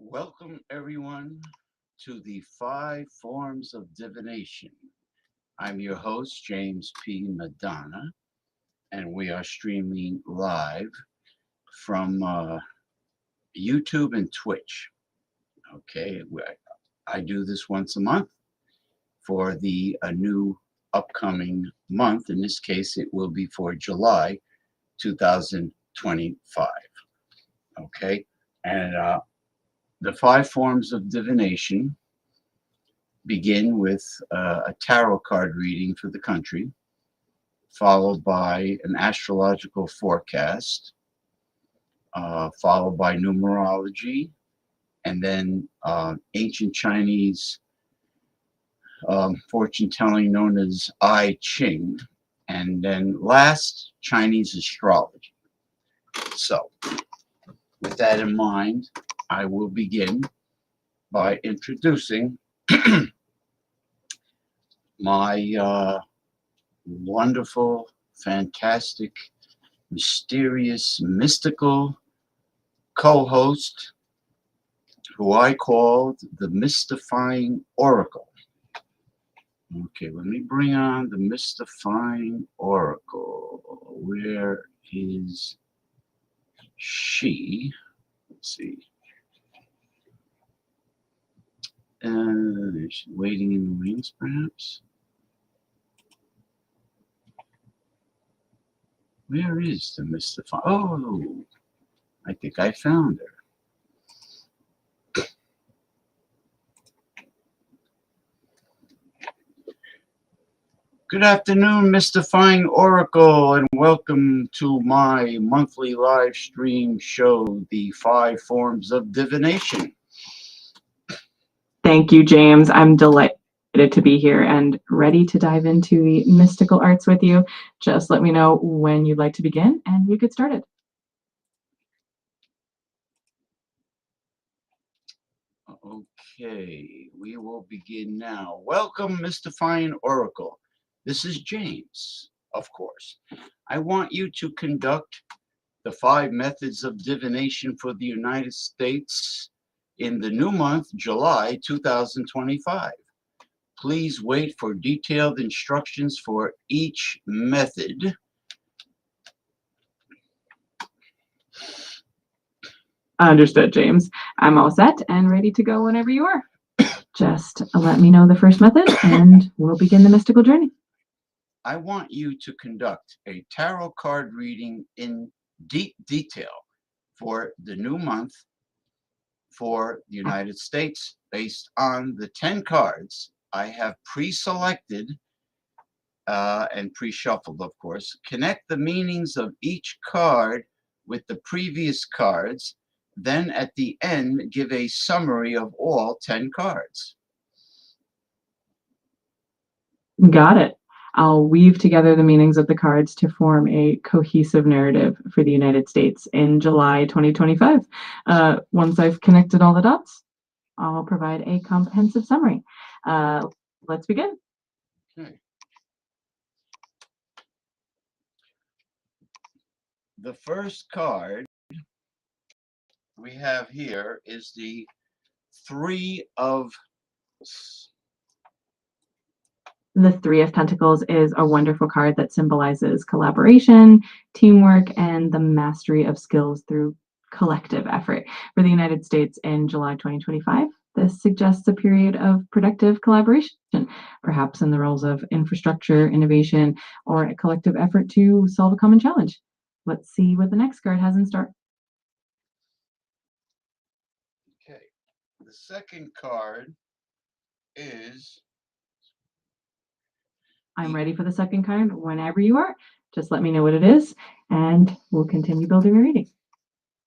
Welcome, everyone, to the 5 Forms of Divination. I'm your host, James P. Madonna, and we are streaming live from YouTube and Twitch. Okay, I do this once a month for the new upcoming month. In this case, it will be for July 2025. Okay, and the 5 forms of divination begin with a tarot card reading for the country, followed by an astrological forecast, followed by numerology, and then ancient Chinese fortune telling known as I Ching, and then last, Chinese astrology. So, with that in mind, I will begin by introducing my wonderful, fantastic, mysterious, mystical co-host, who I called the Mystifying Oracle. Okay, let me bring on the Mystifying Oracle. Where is she? Let's see. Is she waiting in the wings, perhaps? Where is the Mystifying? Oh, I think I found her. Good afternoon, Mystifying Oracle, and welcome to my monthly live stream show, the 5 Forms of Divination. Thank you, James. I'm delighted to be here and ready to dive into the mystical arts with you. Just let me know when you'd like to begin, and we get started. Okay, we will begin now. Welcome, Mystifying Oracle. This is James, of course. I want you to conduct the 5 methods of divination for the United States in the new month, July 2025. Please wait for detailed instructions for each method. Understood, James. I'm all set and ready to go whenever you are. Just let me know the first method and we'll begin the mystical journey. I want you to conduct a tarot card reading in deep detail for the new month for the United States based on the 10 cards I have pre-selected and pre-shuffled, of course. Connect the meanings of each card with the previous cards. Then at the end, give a summary of all 10 cards. Got it. I'll weave together the meanings of the cards to form a cohesive narrative for the United States in July 2025. Once I've connected all the dots, I'll provide a comprehensive summary. Let's begin. Okay. The first card we have here is the 3 of... The 3 of Pentacles is a wonderful card that symbolizes collaboration, teamwork, and the mastery of skills through collective effort. For the United States in July 2025, this suggests a period of productive collaboration perhaps in the roles of infrastructure, innovation, or a collective effort to solve a common challenge. Let's see what the next card has in store. Okay. The second card is I'm ready for the second card whenever you are. Just let me know what it is, and we'll continue building a reading.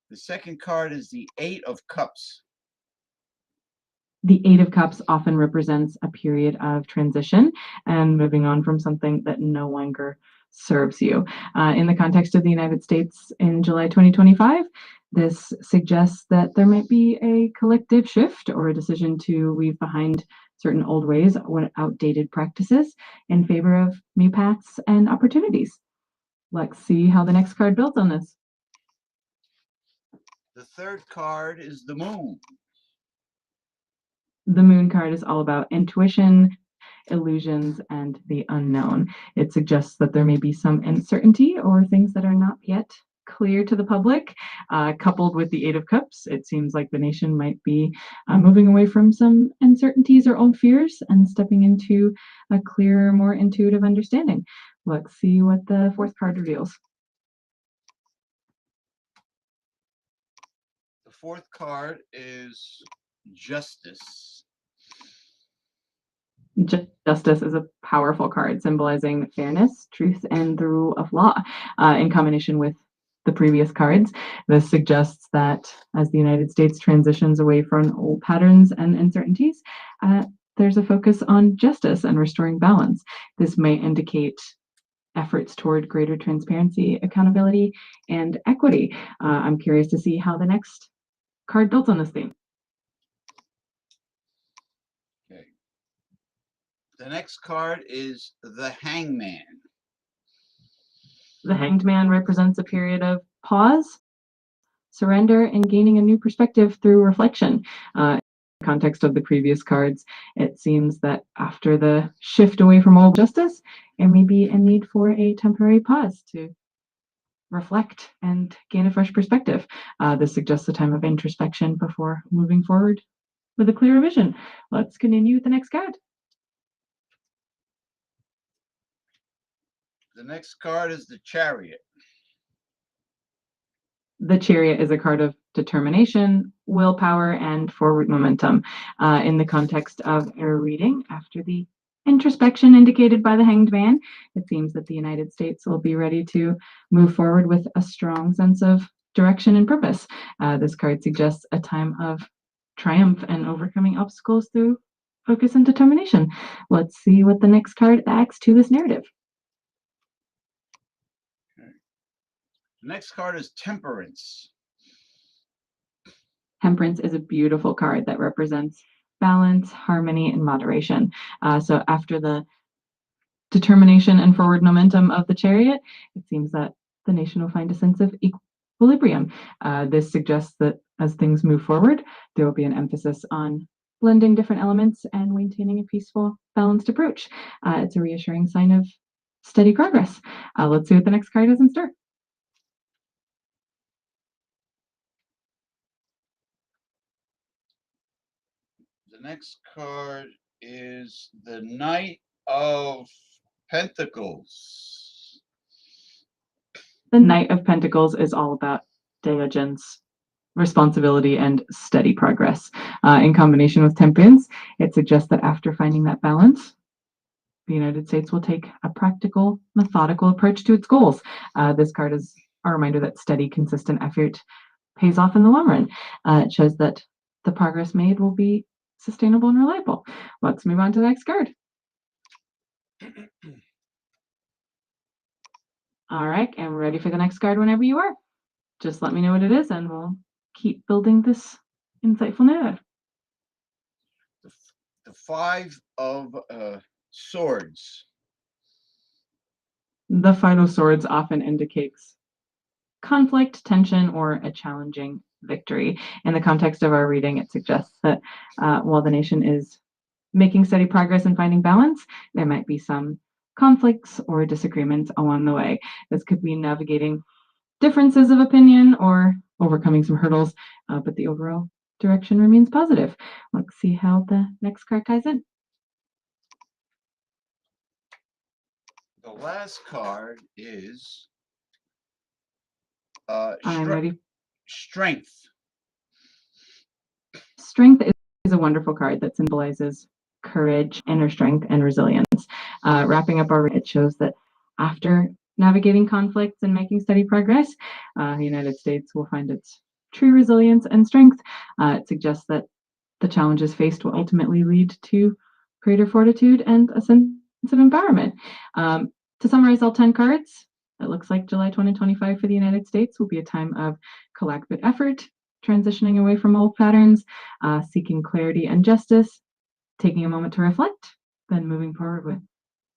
the second card is the Eight of Cups. The Eight of Cups often represents a period of transition and moving on from something that no longer serves you. In the context of the United States in July 2025, this suggests that there might be a collective shift or a decision to leave behind certain old ways or outdated practices in favor of new paths and opportunities. Let's see how the next card builds on this. The third card is the Moon. The Moon card is all about intuition, illusions, and the unknown. It suggests that there may be some uncertainty or things that are not yet clear to the public. Coupled with the Eight of Cups, it seems like the nation might be moving away from some uncertainties or old fears and stepping into a clearer, more intuitive understanding. Let's see what the fourth card reveals. The fourth card is Justice. Justice is a powerful card symbolizing fairness, truth, and the rule of law. In combination with the previous cards, this suggests that as the United States transitions away from old patterns and uncertainties, there's a focus on justice and restoring balance. This may indicate efforts toward greater transparency, accountability, and equity. I'm curious to see how the next card builds on this theme. Okay. The next card is the Hangman. The Hanged Man represents a period of pause, surrender, and gaining a new perspective through reflection. In the context of the previous cards, it seems that after the shift away from old justice, there may be a need for a temporary pause to reflect and gain a fresh perspective. This suggests a time of introspection before moving forward with a clearer vision. Let's continue with the next card. The next card is the Chariot. The Chariot is a card of determination, willpower, and forward momentum. In the context of our reading, after the introspection indicated by the Hanged Man, it seems that the United States will be ready to move forward with a strong sense of direction and purpose. This card suggests a time of triumph and overcoming obstacles through focus and determination. Let's see what the next card adds to this narrative. The next card is Temperance. Temperance is a beautiful card that represents balance, harmony, and moderation. So after the determination and forward momentum of the Chariot, it seems that the nation will find a sense of equilibrium. This suggests that as things move forward, there will be an emphasis on blending different elements and maintaining a peaceful, balanced approach. It's a reassuring sign of steady progress. Let's see what the next card has in store. The next card is the Knight of Pentacles. The Knight of Pentacles is all about diligence, responsibility, and steady progress. In combination with Temperance, it suggests that after finding that balance, the United States will take a practical, methodical approach to its goals. This card is a reminder that steady, consistent effort pays off in the long run. It shows that the progress made will be sustainable and reliable. Let's move on to the next card. All right, and we're ready for the next card whenever you are. Just let me know what it is and we'll keep building this insightful narrative. The Five of Swords. The Five of Swords often indicates conflict, tension, or a challenging victory. In the context of our reading, it suggests that while the nation is making steady progress and finding balance, there might be some conflicts or disagreements along the way. This could be navigating differences of opinion or overcoming some hurdles, but the overall direction remains positive. Let's see how the next card ties in. The last card is I'm ready. Strength. Strength is a wonderful card that symbolizes courage, inner strength, and resilience. Wrapping up it shows that after navigating conflicts and making steady progress, the United States will find its true resilience and strength. It suggests that the challenges faced will ultimately lead to greater fortitude and a sense of empowerment. To summarize all 10 cards, it looks like July 2025 for the United States will be a time of collective effort, transitioning away from old patterns, seeking clarity and justice, taking a moment to reflect, then moving forward with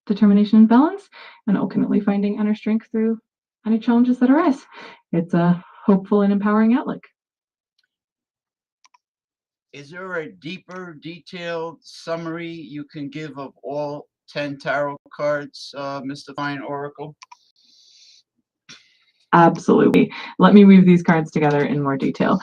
determination and balance, and ultimately finding inner strength through any challenges that arise. It's a hopeful and empowering outlook. Is there a deeper, detailed summary you can give of all 10 tarot cards, Mystifying Oracle? Absolutely. Let me weave these cards together in more detail.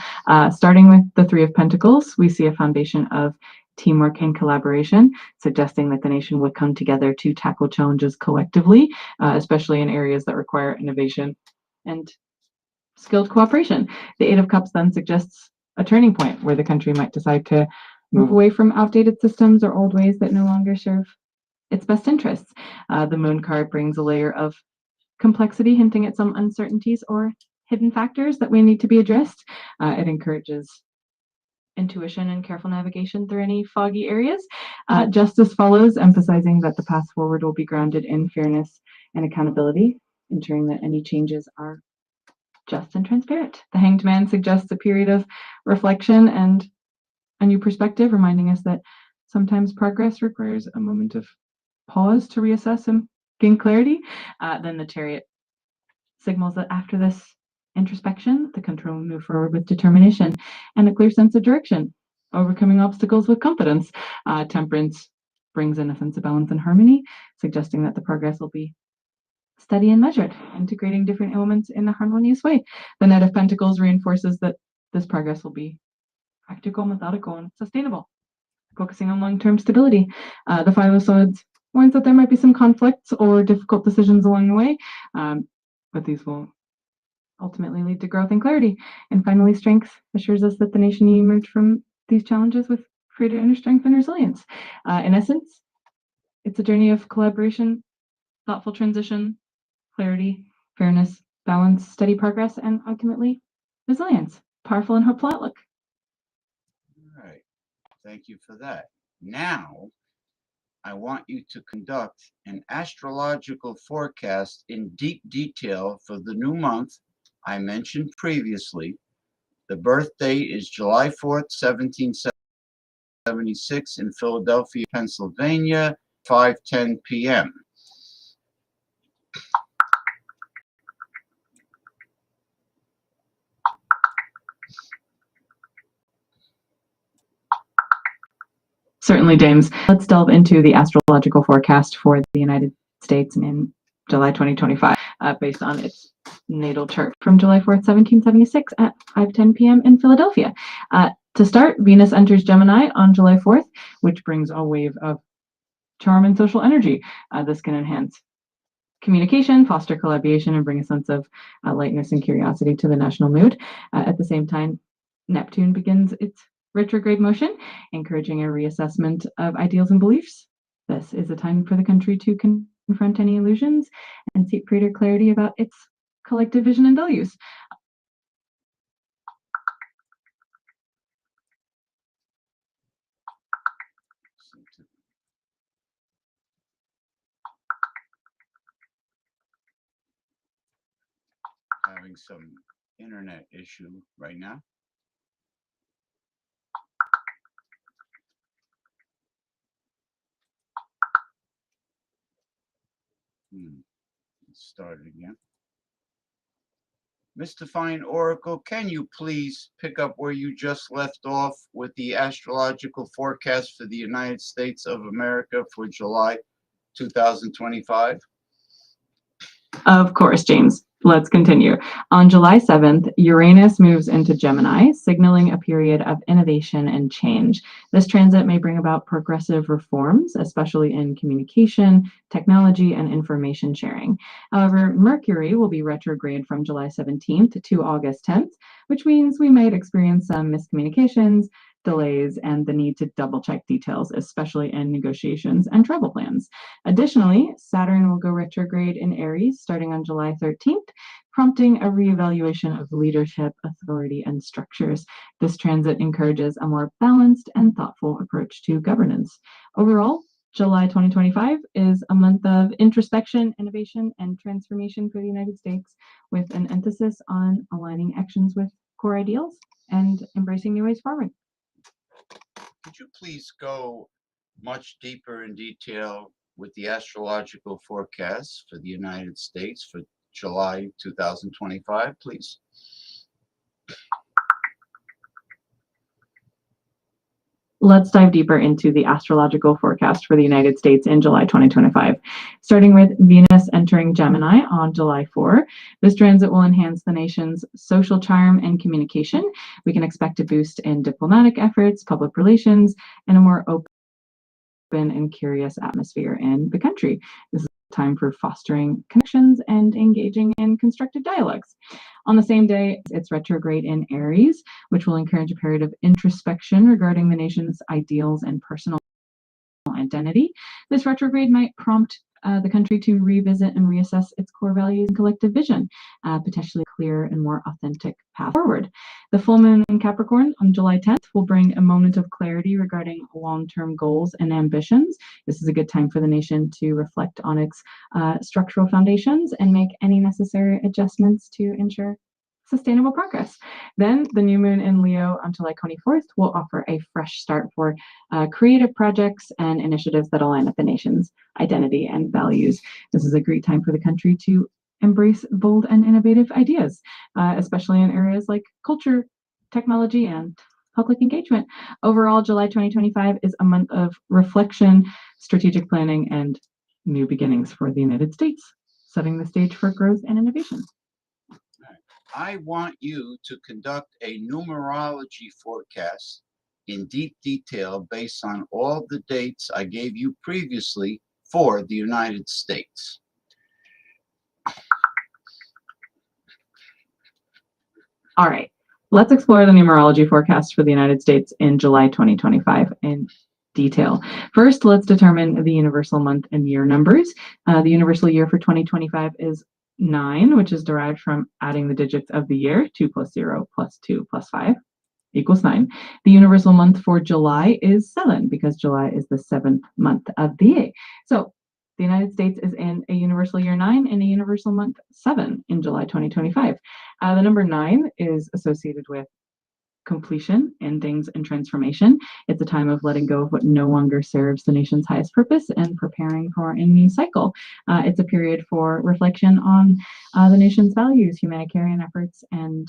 Starting with the Three of Pentacles, we see a foundation of teamwork and collaboration, suggesting that the nation would come together to tackle challenges collectively, especially in areas that require innovation and skilled cooperation. The Eight of Cups then suggests a turning point where the country might decide to move away from outdated systems or old ways that no longer serve its best interests. The Moon card brings a layer of complexity, hinting at some uncertainties or hidden factors that we need to be addressed. It encourages intuition and careful navigation through any foggy areas. Justice follows, emphasizing that the path forward will be grounded in fairness and accountability, ensuring that any changes are just and transparent. The Hanged Man suggests a period of reflection and a new perspective, reminding us that sometimes progress requires a moment of pause to reassess and gain clarity. Then the Chariot signals that after this introspection, the country will move forward with determination and a clear sense of direction, overcoming obstacles with confidence. Temperance brings in a sense of balance and harmony, suggesting that the progress will be steady and measured, integrating different elements in a harmonious way. The Knight of Pentacles reinforces that this progress will be practical, methodical, and sustainable, focusing on long-term stability. The Five of Swords warns that there might be some conflicts or difficult decisions along the way, but these will ultimately lead to growth and clarity. And finally, Strength assures us that the nation will emerge from these challenges with greater inner strength and resilience. In essence, it's a journey of collaboration, thoughtful transition, clarity, fairness, balance, steady progress, and ultimately resilience. Powerful and hopeful outlook. All right. Thank you for that. Now, I want you to conduct an astrological forecast in deep detail for the new month I mentioned previously. The birth date is July 4th, 1776 in Philadelphia, Pennsylvania, 5:10 p.m. Certainly, James. Let's delve into the astrological forecast for the United States in July 2025, based on its natal chart from July 4th, 1776 at 5:10 p.m. in Philadelphia. To start, Venus enters Gemini on July 4th, which brings a wave of charm and social energy. This can enhance communication, foster collaboration, and bring a sense of lightness and curiosity to the national mood. At the same time, Neptune begins its retrograde motion, encouraging a reassessment of ideals and beliefs. This is a time for the country to confront any illusions and seek greater clarity about its collective vision and values. Having some internet issue right now. Let's start it again. Mystifying Oracle, can you please pick up where you just left off with the astrological forecast for the United States of America for July 2025? Of course, James. Let's continue. On July 7th, Uranus moves into Gemini, signaling a period of innovation and change. This transit may bring about progressive reforms, especially in communication, technology, and information sharing. However, Mercury will be retrograde from July 17th to August 10th, which means we might experience some miscommunications, delays, and the need to double check details, especially in negotiations and travel plans. Additionally, Saturn will go retrograde in Aries starting on July 13th, prompting a reevaluation of leadership, authority, and structures. This transit encourages a more balanced and thoughtful approach to governance. Overall, July 2025 is a month of introspection, innovation, and transformation for the United States, with an emphasis on aligning actions with core ideals and embracing new ways forward. Could you please go much deeper in detail with the astrological forecast for the United States for July 2025, please? Let's dive deeper into the astrological forecast for the United States in July 2025. Starting with Venus entering Gemini on July 4, this transit will enhance the nation's social charm and communication. We can expect a boost in diplomatic efforts, public relations, and a more open and curious atmosphere in the country. This is a time for fostering connections and engaging in constructive dialogues. On the same day, it's retrograde in Aries, which will encourage a period of introspection regarding the nation's ideals and personal identity. This retrograde might prompt the country to revisit and reassess its core values and collective vision, potentially a clearer and more authentic path forward. The full moon in Capricorn on July 10th will bring a moment of clarity regarding long-term goals and ambitions. This is a good time for the nation to reflect on its structural foundations and make any necessary adjustments to ensure sustainable progress. Then the new moon in Leo on July 24th will offer a fresh start for creative projects and initiatives that align with the nation's identity and values. This is a great time for the country to embrace bold and innovative ideas, especially in areas like culture, technology, and public engagement. Overall, July 2025 is a month of reflection, strategic planning, and new beginnings for the United States, setting the stage for growth and innovation. I want you to conduct a numerology forecast in deep detail based on all the dates I gave you previously for the United States. All right, let's explore the numerology forecast for the United States in July 2025 in detail. First, let's determine the universal month and year numbers. The universal year for 2025 is 9, which is derived from adding the digits of the year. 2 plus 0 plus 2 plus 5 equals 9. The universal month for July is 7, because July is the 7th month of the year. So the United States is in a universal year 9 and a universal month 7 in July 2025. The number 9 is associated with completion, endings, and transformation. It's a time of letting go of what no longer serves the nation's highest purpose and preparing for a new cycle. It's a period for reflection on the nation's values, humanitarian efforts, and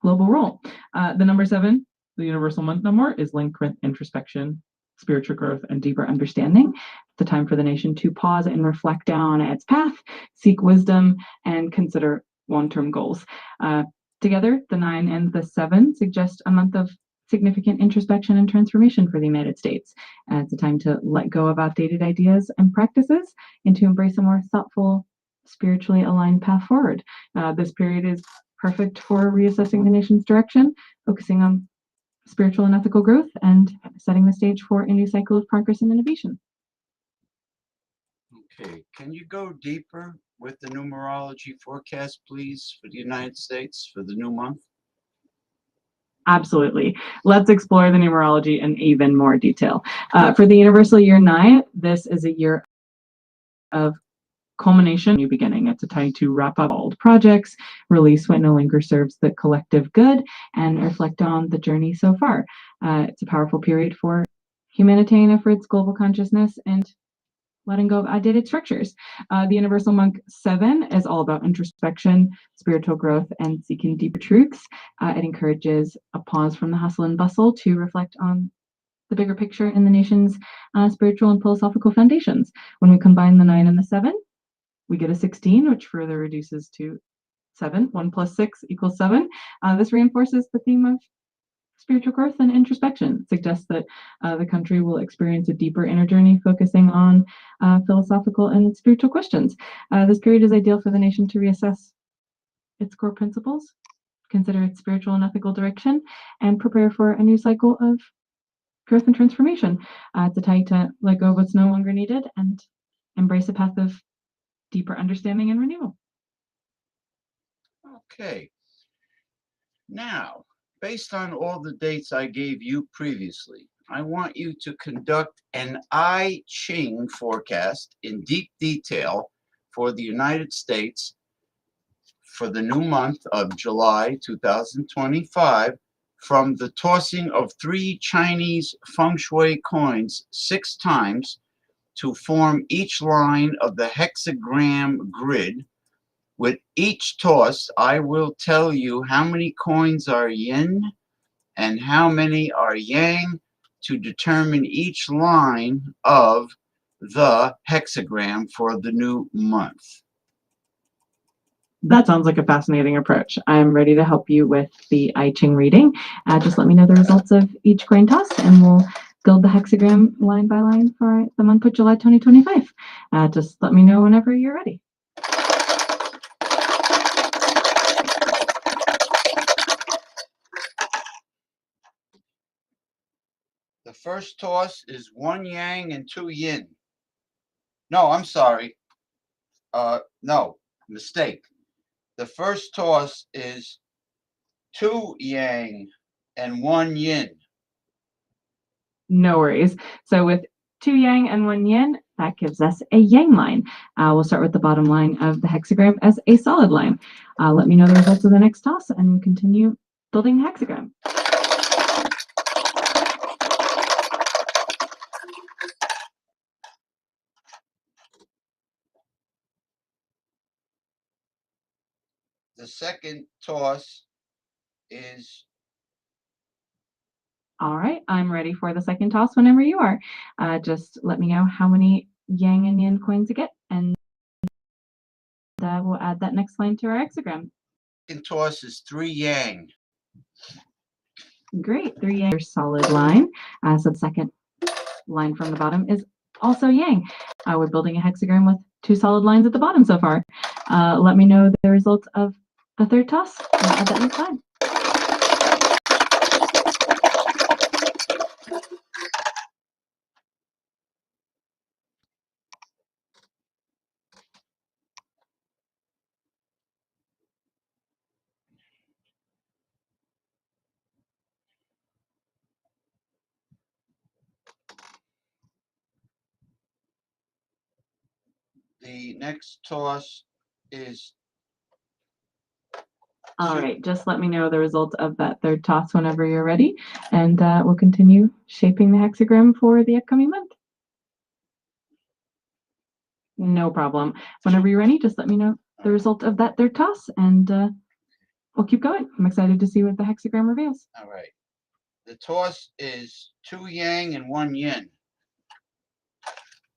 global role. The number 7, the universal month number, is linked with introspection, spiritual growth, and deeper understanding. It's a time for the nation to pause and reflect on its path, seek wisdom, and consider long-term goals. Together, the 9 and the 7 suggest a month of significant introspection and transformation for the United States. It's a time to let go of outdated ideas and practices and to embrace a more thoughtful, spiritually aligned path forward. This period is perfect for reassessing the nation's direction, focusing on spiritual and ethical growth, and setting the stage for a new cycle of progress and innovation. Okay, can you go deeper with the numerology forecast, please, for the United States for the new month? Absolutely. Let's explore the numerology in even more detail. For the universal year 9, this is a year of culmination, new beginning. It's a time to wrap up old projects, release what no longer serves the collective good, and reflect on the journey so far. It's a powerful period for humanitarian efforts, global consciousness, and letting go of outdated structures. The universal month 7 is all about introspection, spiritual growth, and seeking deeper truths. It encourages a pause from the hustle and bustle to reflect on the bigger picture in the nation's spiritual and philosophical foundations. When we combine the 9 and the 7, we get a 16, which further reduces to 7. 1 plus 6 equals 7. This reinforces the theme of spiritual growth and introspection. It suggests that the country will experience a deeper inner journey focusing on philosophical and spiritual questions. This period is ideal for the nation to reassess its core principles, consider its spiritual and ethical direction, and prepare for a new cycle of growth and transformation. It's a time to let go of what's no longer needed and embrace a path of deeper understanding and renewal. Okay. Now, based on all the dates I gave you previously, I want you to conduct an I Ching forecast in deep detail for the United States for the new month of July 2025 from the tossing of 3 Chinese feng shui coins 6 times to form each line of the hexagram grid. With each toss, I will tell you how many coins are yin and how many are yang to determine each line of the hexagram for the new month. That sounds like a fascinating approach. I'm ready to help you with the I Ching reading. Just let me know the results of each coin toss, and we'll build the hexagram line by line for the month of July 2025. Just let me know whenever you're ready. The first toss is 1 yang and 2 yin. No, I'm sorry. No, mistake. The first toss is 2 yang and 1 yin. No worries. So with 2 yang and 1 yin, that gives us a yang line. We'll start with the bottom line of the hexagram as a solid line. Let me know the results of the next toss and continue building the hexagram. The second toss is... All right, I'm ready for the second toss whenever you are. Just let me know how many yang and yin coins you get, and we'll add that next line to our hexagram. Second toss is 3 yang. Great, 3 yang, solid line. So the second line from the bottom is also yang. We're building a hexagram with 2 solid lines at the bottom so far. Let me know the results of the third toss, and I'll add that next line. The next toss is... All right, just let me know the result of that third toss whenever you're ready, and we'll continue shaping the hexagram for the upcoming month. No problem. Whenever you're ready, just let me know the result of that third toss, and we'll keep going. I'm excited to see what the hexagram reveals. All right. The toss is 2 yang and 1 yin.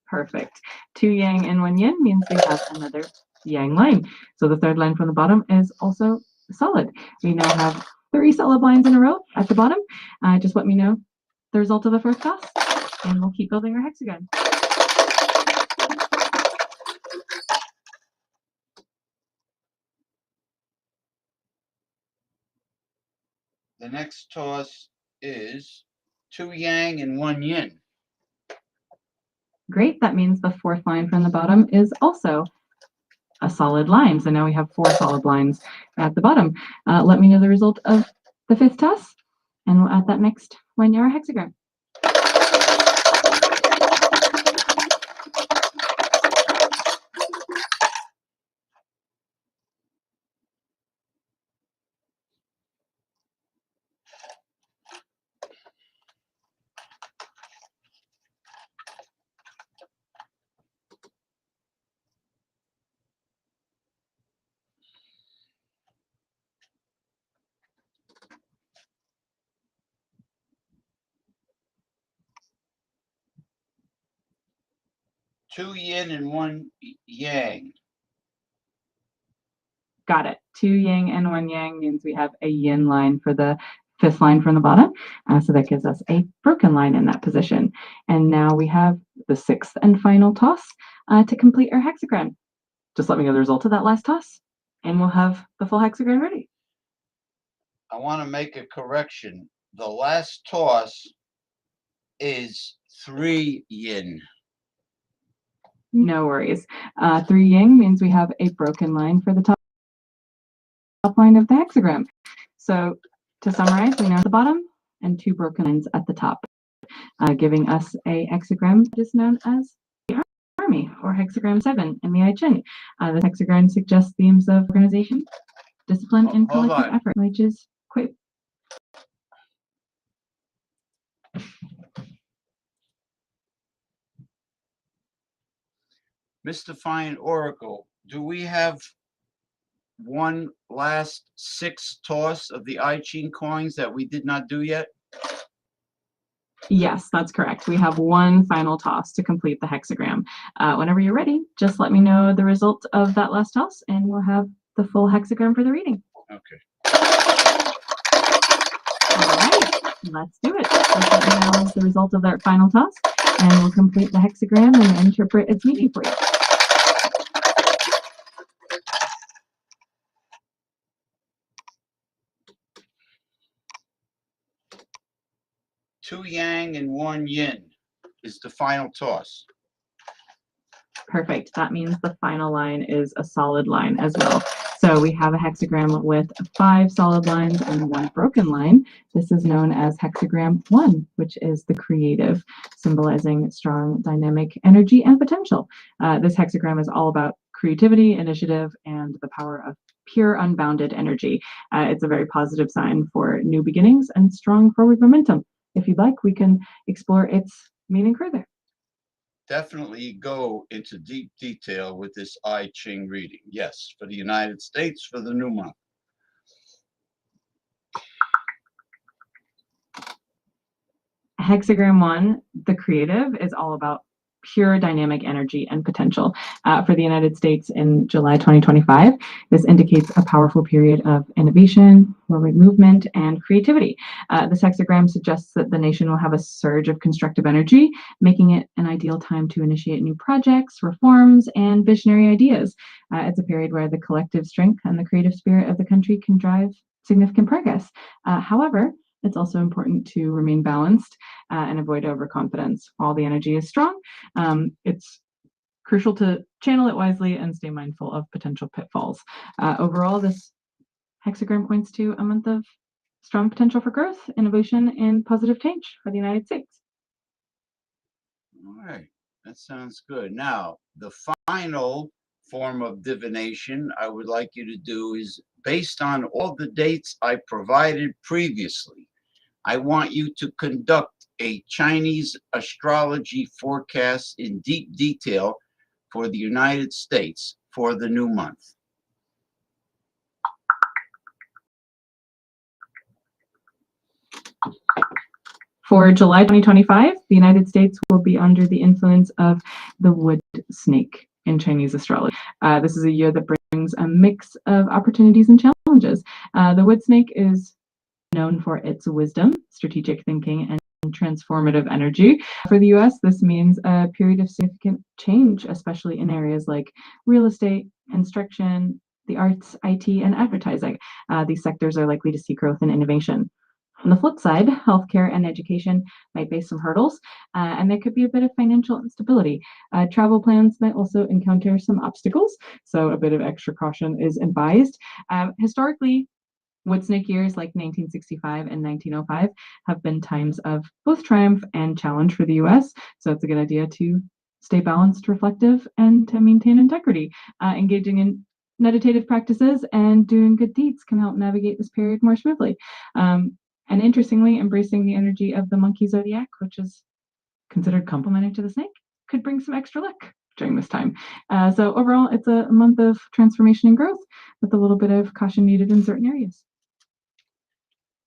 Perfect. 2 yang and 1 yin means we have another yang line. So the third line from the bottom is also solid. We now have 3 solid lines in a row at the bottom. Just let me know the result of the first toss, and we'll keep building our hexagon. The next toss is 2 yang and 1 yin. Great, that means the fourth line from the bottom is also a solid line. So now we have 4 solid lines at the bottom. Let me know the result of the fifth toss, and we'll add that next line to our hexagram. Two yin and 1 yang. Got it. 2 yin and 1 yang means we have a yin line for the fifth line from the bottom. So that gives us a broken line in that position. And now we have the sixth and final toss to complete our hexagram. Just let me know the result of that last toss, and we'll have the full hexagram ready. I want to make a correction. The last toss is 3 yin. No worries. 3 yang means we have a broken line for the top line of the hexagram. So to summarize, we know the bottom and 2 broken lines at the top, giving us a hexagram that is known as the Army, or hexagram 7 in the I Ching. This hexagram suggests themes of organization, discipline, and collective effort, which is quite. Mystifying Oracle, do we have one last 6 toss of the I Ching coins that we did not do yet? Yes, that's correct. We have one final toss to complete the hexagram. Whenever you're ready, just let me know the result of that last toss, and we'll have the full hexagram for the reading. Okay. All right, let's do it. Just let me know the result of that final toss, and we'll complete the hexagram and interpret its meaning for you. Two yang and 1 yin is the final toss. Perfect. That means the final line is a solid line as well. So we have a hexagram with 5 solid lines and 1 broken line. This is known as hexagram 1, which is the creative, symbolizing strong dynamic energy and potential. This hexagram is all about creativity, initiative, and the power of pure unbounded energy. It's a very positive sign for new beginnings and strong forward momentum. If you'd like, we can explore its meaning further. Definitely go into deep detail with this I Ching reading. Yes, for the United States, for the new month. Hexagram 1, the creative, is all about pure dynamic energy and potential. For the United States in July 2025, this indicates a powerful period of innovation, forward movement, and creativity. This hexagram suggests that the nation will have a surge of constructive energy, making it an ideal time to initiate new projects, reforms, and visionary ideas. It's a period where the collective strength and the creative spirit of the country can drive significant progress. However, it's also important to remain balanced and avoid overconfidence. While the energy is strong, it's crucial to channel it wisely and stay mindful of potential pitfalls. Overall, this hexagram points to a month of strong potential for growth, innovation, and positive change for the United States. All right, that sounds good. Now, the final form of divination I would like you to do is based on all the dates I provided previously. I want you to conduct a Chinese astrology forecast in deep detail for the United States for the new month. For July 2025, the United States will be under the influence of the wood snake in Chinese astrology. This is a year that brings a mix of opportunities and challenges. The wood snake is known for its wisdom, strategic thinking, and transformative energy. For the US, this means a period of significant change, especially in areas like real estate, construction, the arts, IT, and advertising. These sectors are likely to see growth and innovation. On the flip side, healthcare and education might face some hurdles, and there could be a bit of financial instability. Travel plans might also encounter some obstacles, so a bit of extra caution is advised. Historically, wood snake years like 1965 and 1905 have been times of both triumph and challenge for the US, so it's a good idea to stay balanced, reflective, and to maintain integrity. Engaging in meditative practices and doing good deeds can help navigate this period more smoothly. And interestingly, embracing the energy of the monkey zodiac, which is considered complementary to the snake, could bring some extra luck during this time. So overall, it's a month of transformation and growth with a little bit of caution needed in certain areas.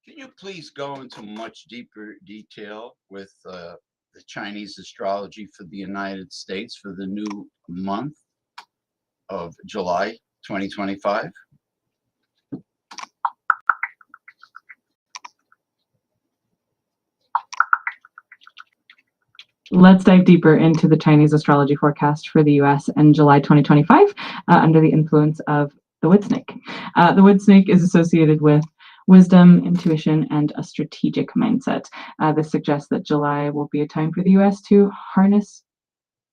Can you please go into much deeper detail with the Chinese astrology for the United States for the new month of July 2025? Let's dive deeper into the Chinese astrology forecast for the US in July 2025 under the influence of the wood snake. The wood snake is associated with wisdom, intuition, and a strategic mindset. This suggests that July will be a time for the US to harness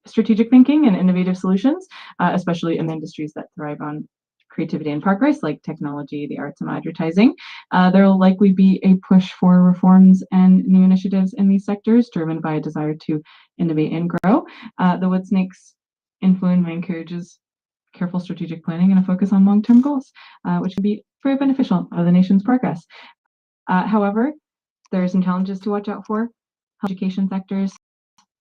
strategic thinking and innovative solutions, especially in industries that thrive on creativity and progress, like technology, the arts, and advertising. There will likely be a push for reforms and new initiatives in these sectors, driven by a desire to innovate and grow. The wood snake's influence encourages careful strategic planning and a focus on long-term goals, which can be very beneficial of the nation's progress. However, there are some challenges to watch out for. Education sectors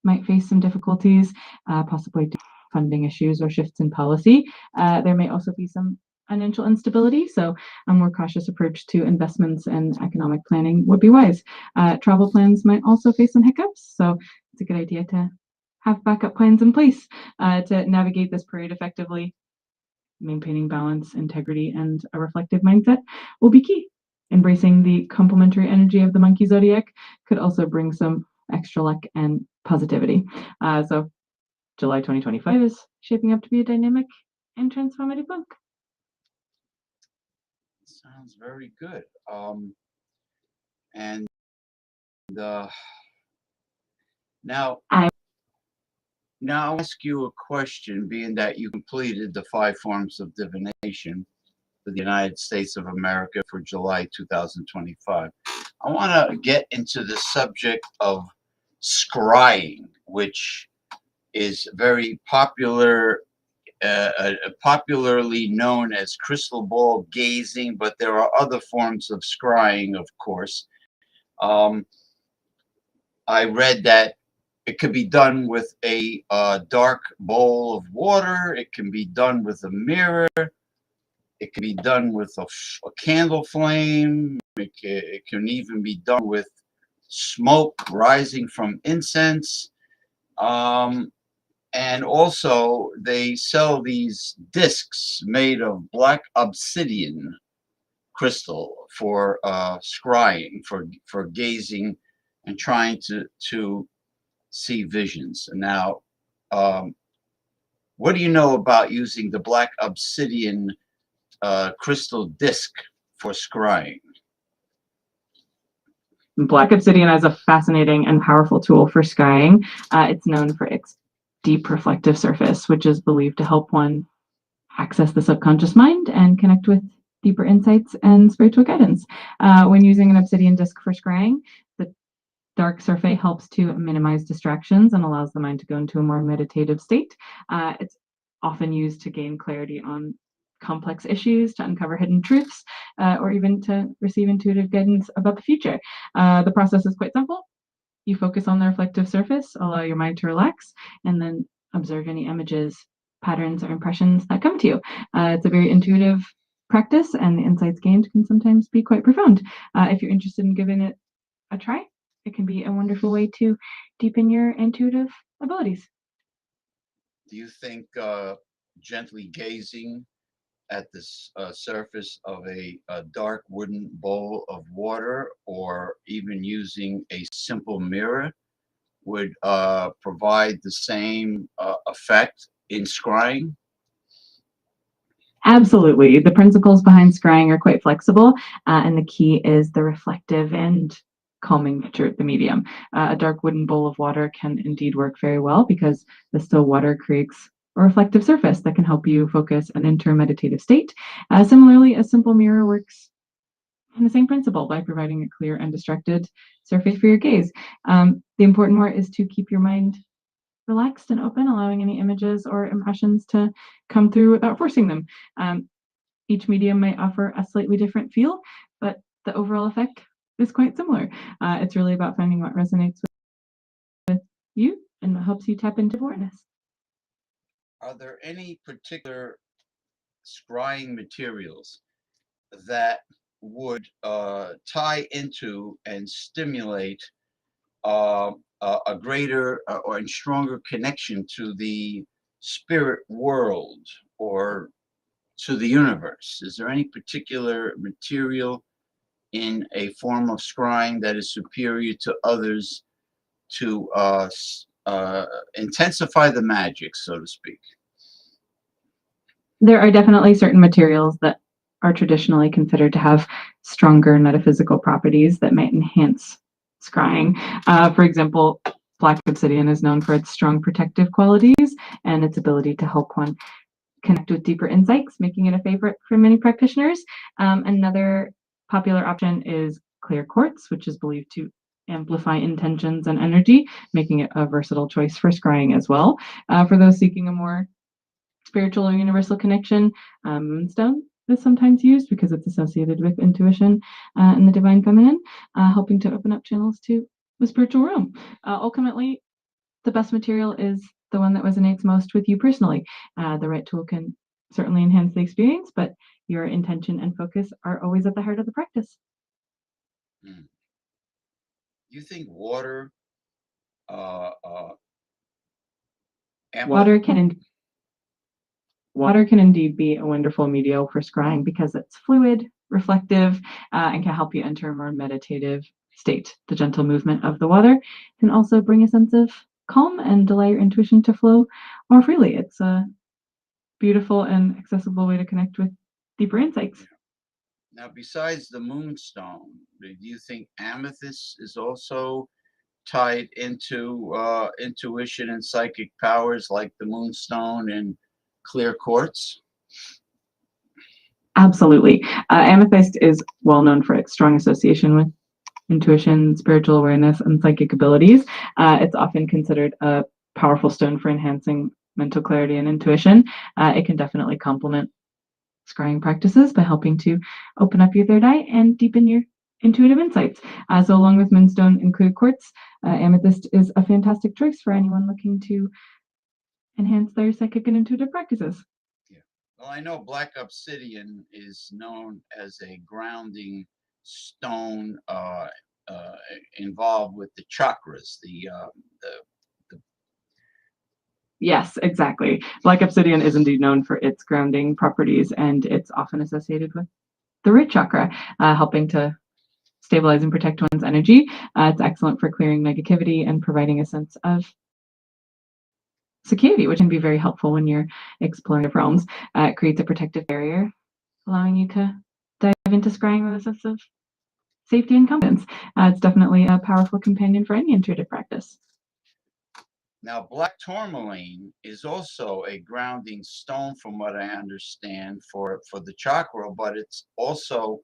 might face some difficulties, possibly funding issues or shifts in policy. There may also be some financial instability, so a more cautious approach to investments and economic planning would be wise. Travel plans might also face some hiccups, so it's a good idea to have backup plans in place to navigate this period effectively. Maintaining balance, integrity, and a reflective mindset will be key. Embracing the complementary energy of the monkey zodiac could also bring some extra luck and positivity. So July 2025 is shaping up to be a dynamic and transformative month. Sounds very good. And uh, now, I now I'll ask you a question, being that you completed the 5 forms of divination for the United States of America for July 2025. I want to get into the subject of scrying, which is very popularly known as crystal ball gazing, but there are other forms of scrying, of course. I read that it could be done with a dark bowl of water. It can be done with a mirror. It can be done with a candle flame. It can even be done with smoke rising from incense. And also, they sell these discs made of black obsidian crystal for scrying, for gazing and trying to see visions. Now, what do you know about using the black obsidian crystal disc for scrying? Black obsidian is a fascinating and powerful tool for scrying. It's known for its deep reflective surface, which is believed to help one access the subconscious mind and connect with deeper insights and spiritual guidance. When using an obsidian disc for scrying, the dark surface helps to minimize distractions and allows the mind to go into a more meditative state. It's often used to gain clarity on complex issues, to uncover hidden truths, or even to receive intuitive guidance about the future. The process is quite simple. You focus on the reflective surface, allow your mind to relax, and then observe any images, patterns, or impressions that come to you. It's a very intuitive practice, and the insights gained can sometimes be quite profound. If you're interested in giving it a try, it can be a wonderful way to deepen your intuitive abilities. Do you think gently gazing at the surface of a dark wooden bowl of water, or even using a simple mirror, would provide the same effect in scrying? Absolutely. The principles behind scrying are quite flexible, and the key is the reflective and calming nature of the medium. A dark wooden bowl of water can indeed work very well because the still water creates a reflective surface that can help you focus and enter a meditative state. Similarly, a simple mirror works in the same principle by providing a clear, undistracted surface for your gaze. The important part is to keep your mind relaxed and open, allowing any images or impressions to come through without forcing them. Each medium might offer a slightly different feel, but the overall effect is quite similar. It's really about finding what resonates with you and what helps you tap into awareness. Are there any particular scrying materials that would tie into and stimulate a greater or stronger connection to the spirit world or to the universe? Is there any particular material in a form of scrying that is superior to others to uh, intensify the magic, so to speak? There are definitely certain materials that are traditionally considered to have stronger metaphysical properties that might enhance scrying. For example, black obsidian is known for its strong protective qualities and its ability to help one connect with deeper insights, making it a favorite for many practitioners. Another popular option is clear quartz, which is believed to amplify intentions and energy, making it a versatile choice for scrying as well. For those seeking a more spiritual or universal connection, moonstone is sometimes used because it's associated with intuition and the divine feminine, helping to open up channels to the spiritual realm. Ultimately, the best material is the one that resonates most with you personally. The right tool can certainly enhance the experience, but your intention and focus are always at the heart of the practice. Mm. You think water uh, uh, amplifies? Water can Water can indeed be a wonderful medium for scrying because it's fluid, reflective, and can help you enter a more meditative state. The gentle movement of the water can also bring a sense of calm and allow your intuition to flow more freely. It's a beautiful and accessible way to connect with deeper insights. Now, besides the moonstone, do you think amethyst is also tied into intuition and psychic powers like the moonstone and clear quartz? Absolutely. Amethyst is well known for its strong association with intuition, spiritual awareness, and psychic abilities. It's often considered a powerful stone for enhancing mental clarity and intuition. It can definitely complement scrying practices by helping to open up your third eye and deepen your intuitive insights. So, along with moonstone and clear quartz, amethyst is a fantastic choice for anyone looking to enhance their psychic and intuitive practices. Yeah. Well, I know black obsidian is known as a grounding stone uh, involved with the chakras, the Yes, exactly. Black obsidian is indeed known for its grounding properties, and it's often associated with the root chakra, helping to stabilize and protect one's energy. It's excellent for clearing negativity and providing a sense of security, which can be very helpful when you're exploring the realms. It creates a protective barrier, allowing you to dive into scrying with a sense of safety and confidence. It's definitely a powerful companion for any intuitive practice. Now, black tourmaline is also a grounding stone, from what I understand, for the chakra, but it's also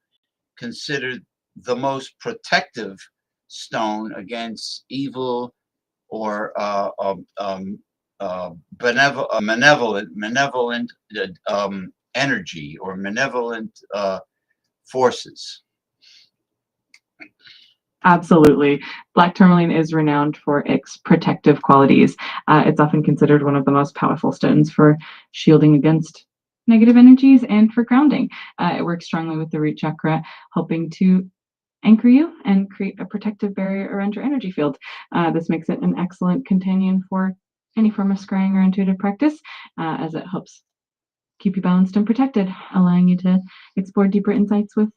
considered the most protective stone against evil or malevolent energy or malevolent forces. Absolutely. Black tourmaline is renowned for its protective qualities. It's often considered one of the most powerful stones for shielding against negative energies and for grounding. It works strongly with the root chakra, helping to anchor you and create a protective barrier around your energy field. This makes it an excellent companion for any form of scrying or intuitive practice, as it helps keep you balanced and protected, allowing you to explore deeper insights with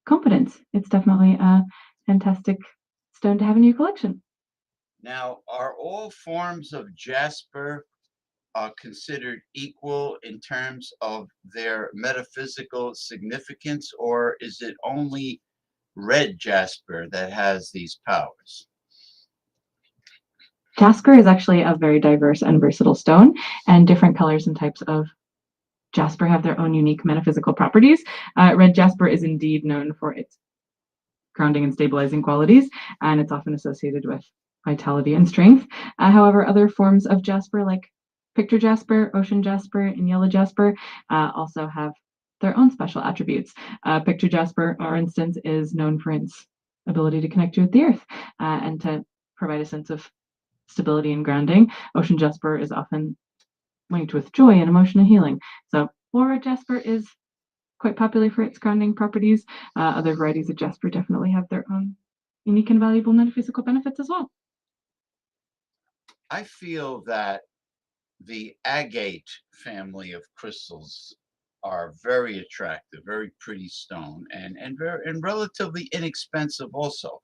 confidence. It's definitely a fantastic stone to have in your collection. Now, are all forms of jasper considered equal in terms of their metaphysical significance, or is it only red jasper that has these powers? Jasper is actually a very diverse and versatile stone, and different colors and types of jasper have their own unique metaphysical properties. Red jasper is indeed known for its grounding and stabilizing qualities, and it's often associated with vitality and strength. However, other forms of jasper, like picture jasper, ocean jasper, and yellow jasper, also have their own special attributes. Picture jasper, for instance, is known for its ability to connect you with the earth and to provide a sense of stability and grounding. Ocean jasper is often linked with joy and emotional healing. So, Flora jasper is quite popular for its grounding properties. Other varieties of jasper definitely have their own unique and valuable metaphysical benefits as well. I feel that the agate family of crystals are very attractive, very pretty stone, and relatively inexpensive also.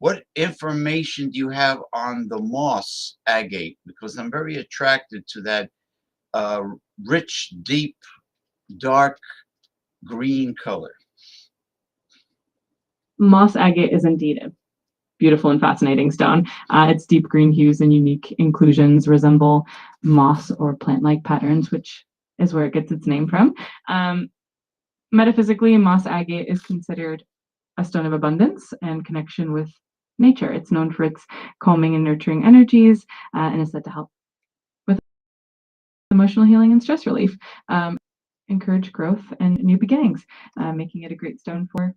what information do you have on the moss agate? Because I'm very attracted to that uh, rich, deep, dark green color. Moss agate is indeed a beautiful and fascinating stone. Its deep green hues and unique inclusions resemble moss or plant-like patterns, which is where it gets its name from. Metaphysically, moss agate is considered a stone of abundance and connection with nature. It's known for its calming and nurturing energies, and is said to help with emotional healing and stress relief, encourage growth and new beginnings, making it a great stone for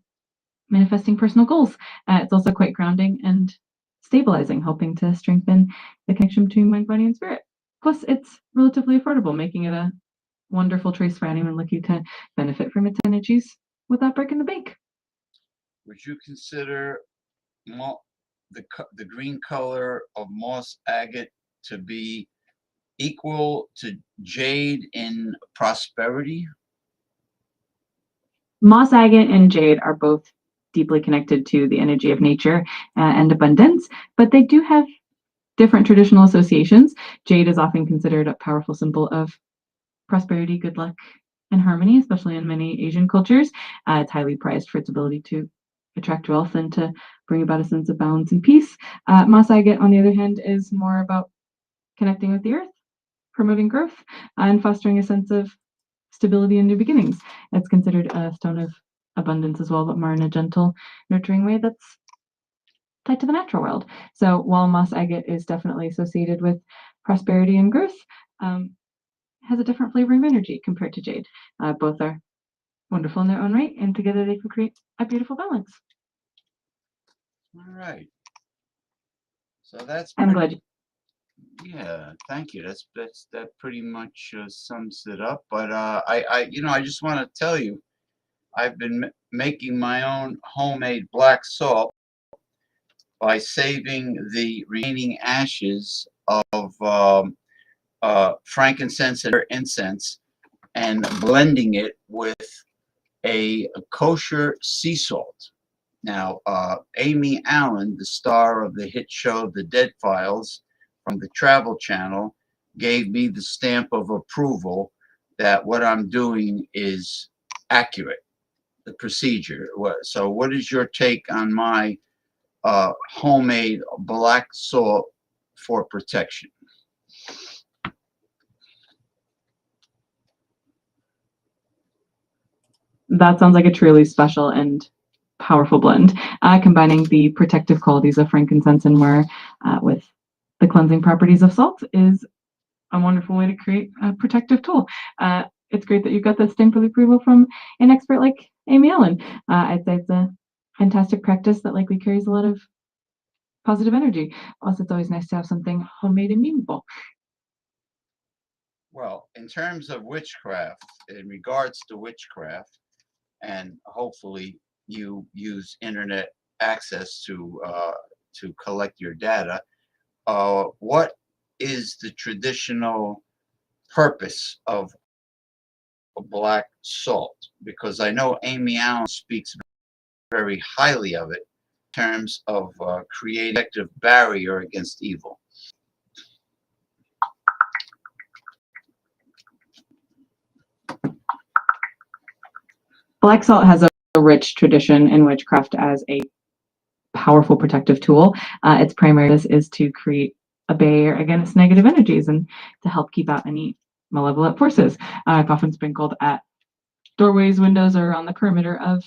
manifesting personal goals. It's also quite grounding and stabilizing, helping to strengthen the connection between mind, body, and spirit. Plus, it's relatively affordable, making it a wonderful choice for anyone looking to benefit from its energies without breaking the bank. Would you consider the green color of moss agate to be equal to jade in prosperity? Moss agate and jade are both deeply connected to the energy of nature and abundance, but they do have different traditional associations. Jade is often considered a powerful symbol of prosperity, good luck, and harmony, especially in many Asian cultures. It's highly prized for its ability to attract wealth and to bring about a sense of balance and peace. Moss agate, on the other hand, is more about connecting with the earth, promoting growth, and fostering a sense of stability and new beginnings. It's considered a stone of abundance as well, but more in a gentle, nurturing way that's tied to the natural world. So while moss agate is definitely associated with prosperity and growth, has a different flavor and energy compared to jade. Both are wonderful in their own right, and together they can create a beautiful balance. All right. So that's I'm glad you. yeah. Thank you. That pretty much sums it up. But I just want to tell you, I've been making my own homemade black salt by saving the remaining ashes of frankincense and incense and blending it with a kosher sea salt. Now, Amy Allen, the star of the hit show The Dead Files from the Travel Channel, gave me the stamp of approval that what I'm doing is accurate, the procedure. So, what is your take on my homemade black salt for protection? That sounds like a truly special and powerful blend, combining the protective qualities of frankincense and myrrh with the cleansing properties of salt is a wonderful way to create a protective tool. It's great that you got that stamp of approval from an expert like Amy Allen. I'd say it's a fantastic practice that likely carries a lot of positive energy. Also, it's always nice to have something homemade and meaningful. Well, in terms of witchcraft, in regards to witchcraft, and hopefully you use internet access to collect your data. What is the traditional purpose of black salt? Because I know Amy Allen speaks very highly of it in terms of creating an effective barrier against evil. Black salt has a rich tradition in witchcraft as a powerful protective tool. Its primary purpose is to create a barrier against negative energies and to help keep out any malevolent forces. It's often sprinkled at doorways, windows, or on the perimeter of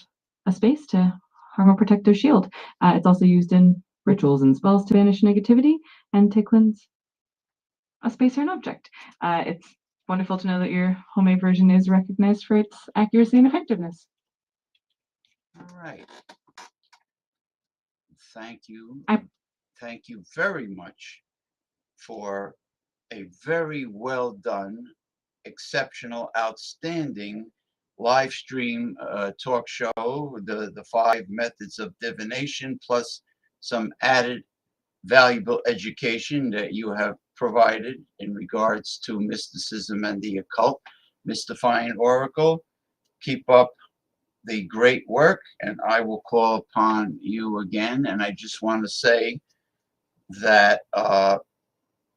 a space to form a protective shield. It's also used in rituals and spells to banish negativity and to cleanse a space or an object. It's wonderful to know that your homemade version is recognized for its accuracy and effectiveness. All right. Thank you. I Thank you very much for a very well done, exceptional, outstanding live stream talk show, the 5 methods of divination, plus some added valuable education that you have provided in regards to mysticism and the occult. Mystifying Oracle, keep up the great work, and I will call upon you again. And I just want to say that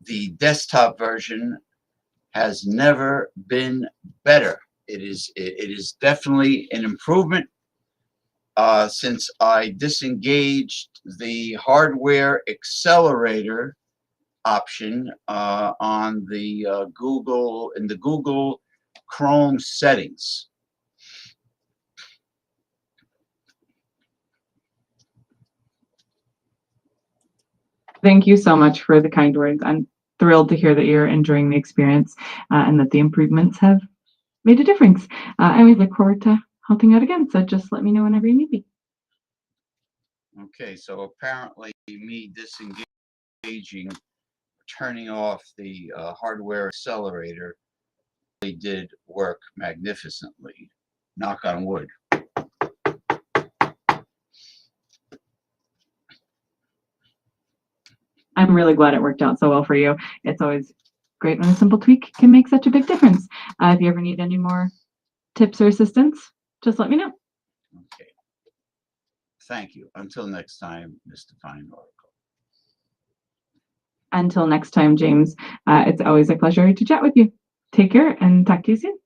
the desktop version has never been better. It is definitely an improvement since I disengaged the hardware accelerator option on the Google Chrome settings. Thank you so much for the kind words. I'm thrilled to hear that you're enjoying the experience and that the improvements have made a difference. And we look forward to helping out again. So just let me know whenever you need me. Okay, so apparently me disengaging, turning off the hardware accelerator really did work magnificently. Knock on wood. I'm really glad it worked out so well for you. It's always great when a simple tweak can make such a big difference. If you ever need any more tips or assistance, just let me know. Okay. Thank you. Until next time, Mystifying Oracle. Until next time, James, it's always a pleasure to chat with you. Take care and talk to you soon.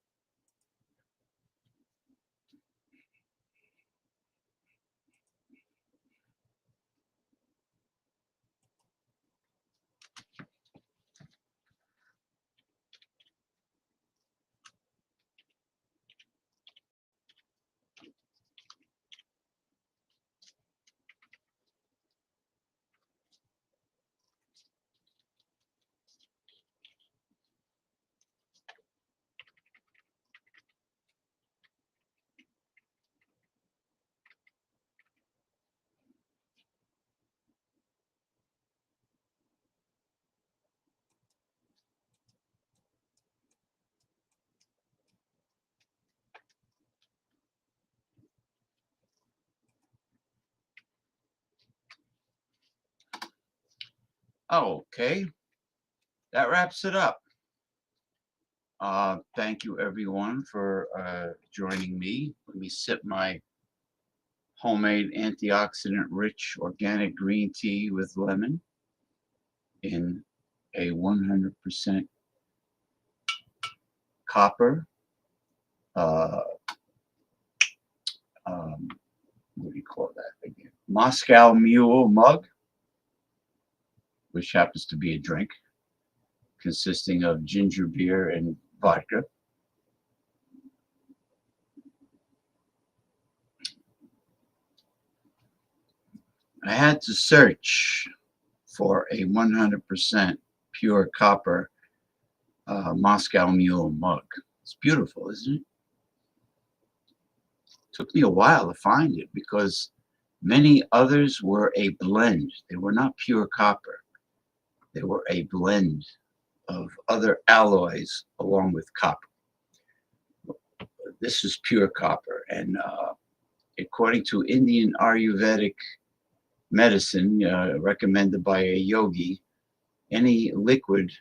Okay, that wraps it up. Thank you everyone for joining me. Let me sip my homemade antioxidant rich organic green tea with lemon in a 100% copper uh, what do you call that again? Moscow Mule mug, which happens to be a drink consisting of ginger beer and vodka. I had to search for a 100% pure copper Moscow Mule mug. It's beautiful, isn't it? Took me a while to find it because many others were a blend. They were not pure copper. They were a blend of other alloys along with copper. This is pure copper, and according to Indian Ayurvedic medicine recommended by a yogi, any liquid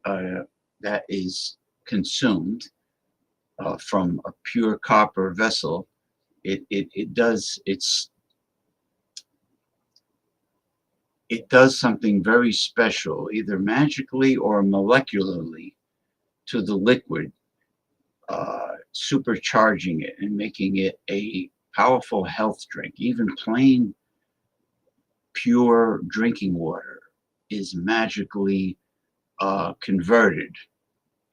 that is consumed from a pure copper vessel, it does something very special, either magically or molecularly, to the liquid, supercharging it and making it a powerful health drink. Even plain pure drinking water is magically converted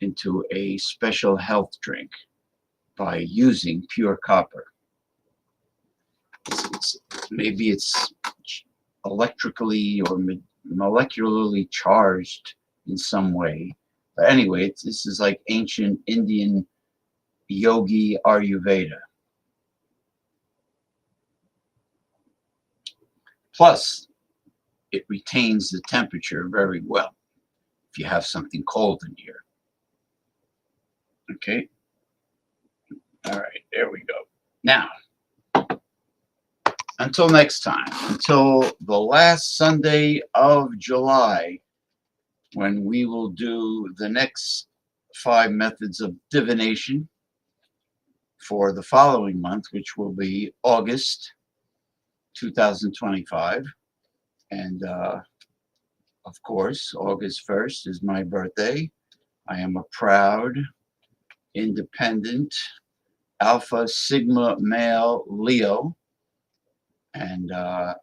into a special health drink by using pure copper. Maybe it's electrically or molecularly charged in some way. But anyway, this is like ancient Indian yogi Ayurveda. Plus, it retains the temperature very well if you have something cold in here. Okay. All right, there we go. Now, until next time, until the last Sunday of July, when we will do the next 5 methods of divination, for the following month, which will be August 2025. And of course, August 1st is my birthday. I am a proud, independent, Alpha Sigma male Leo. And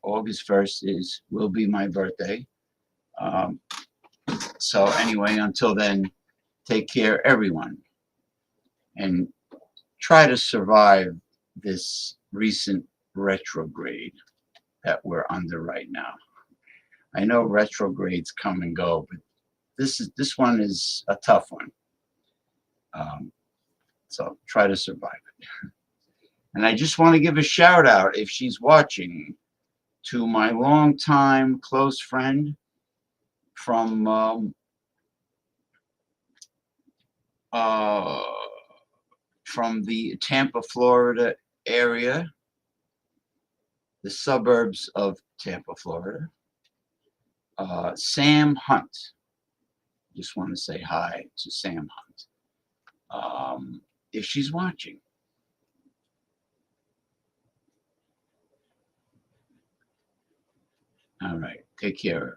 August 1st will be my birthday. So anyway, until then, take care, everyone, and try to survive this recent retrograde that we're under right now. I know retrogrades come and go, but this one is a tough one. So try to survive it. And I just want to give a shout out, if she's watching, to my longtime close friend from the Tampa, Florida area, the suburbs of Tampa, Florida. Sam Hunt. Just want to say hi to Sam Hunt. If she's watching. All right. Take care.